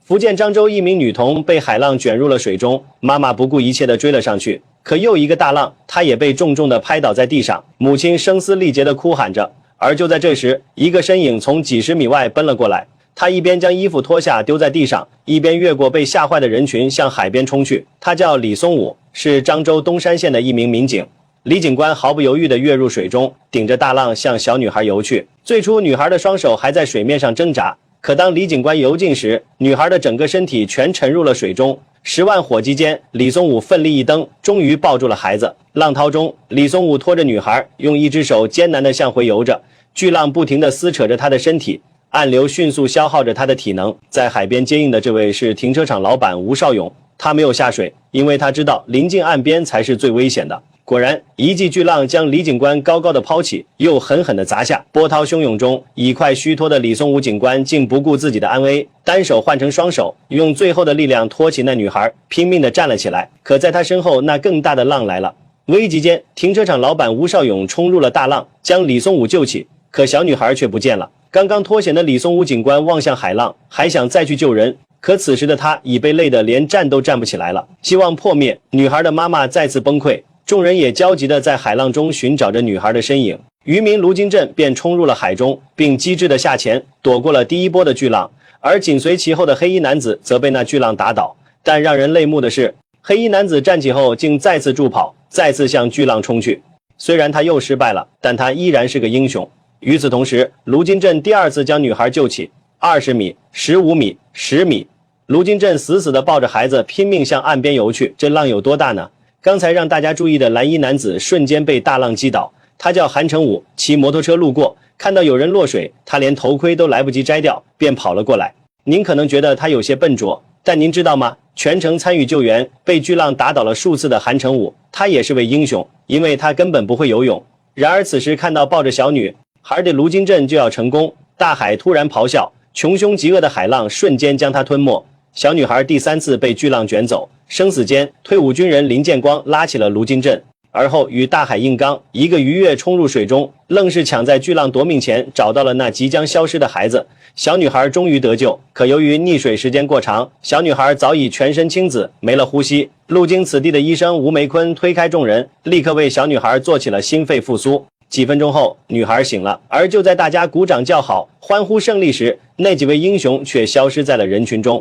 福建漳州一名女童被海浪卷入了水中，妈妈不顾一切地追了上去，可又一个大浪，她也被重重地拍倒在地上，母亲声嘶力竭地哭喊着。而就在这时，一个身影从几十米外奔了过来，他一边将衣服脱下丢在地上，一边越过被吓坏的人群向海边冲去。他叫李松武，是漳州东山县的一名民警。李警官毫不犹豫地跃入水中，顶着大浪向小女孩游去。最初女孩的双手还在水面上挣扎，可当李警官游近时，女孩的整个身体全沉入了水中。10万火急间，李松武奋力一蹬，终于抱住了孩子。浪涛中，李松武拖着女孩，用一只手艰难地向回游着，巨浪不停地撕扯着她的身体，暗流迅速消耗着他的体能。在海边接应的这位是停车场老板吴少勇，他没有下水，因为他知道临近岸边才是最危险的。果然，一记巨浪将李警官高高的抛起，又狠狠地砸下。波涛汹涌中，已快虚脱的李松武警官竟不顾自己的安危，单手换成双手，用最后的力量托起那女孩，拼命地站了起来。可在他身后，那更大的浪来了。危急间，停车场老板吴少勇冲入了大浪，将李松武救起，可小女孩却不见了。刚刚脱险的李松武警官望向海浪，还想再去救人，可此时的他已被累得连站都站不起来了。希望破灭，女孩的妈妈再次崩溃，众人也焦急地在海浪中寻找着女孩的身影。渔民卢金镇便冲入了海中，并机智地下潜，躲过了第一波的巨浪，而紧随其后的黑衣男子则被那巨浪打倒。但让人泪目的是，黑衣男子站起后竟再次助跑，再次向巨浪冲去。虽然他又失败了，但他依然是个英雄。与此同时，卢金镇第二次将女孩救起，20米、15米、10米，卢金镇死死地抱着孩子，拼命向岸边游去。这浪有多大呢？刚才让大家注意的蓝衣男子瞬间被大浪击倒，他叫韩成武，骑摩托车路过，看到有人落水，他连头盔都来不及摘掉，便跑了过来。您可能觉得他有些笨拙，但您知道吗？全程参与救援，被巨浪打倒了数次的韩成武，他也是位英雄，因为他根本不会游泳。然而此时看到抱着小女孩的卢金镇就要成功，大海突然咆哮，穷凶极恶的海浪瞬间将他吞没。小女孩第3次被巨浪卷走，生死间，退伍军人林建光拉起了卢金镇，而后与大海硬刚，一个鱼跃冲入水中，愣是抢在巨浪夺命前找到了那即将消失的孩子。小女孩终于得救，可由于溺水时间过长，小女孩早已全身青紫，没了呼吸。路经此地的医生吴梅坤推开众人，立刻为小女孩做起了心肺复苏。几分钟后，女孩醒了，而就在大家鼓掌叫好、欢呼胜利时，那几位英雄却消失在了人群中。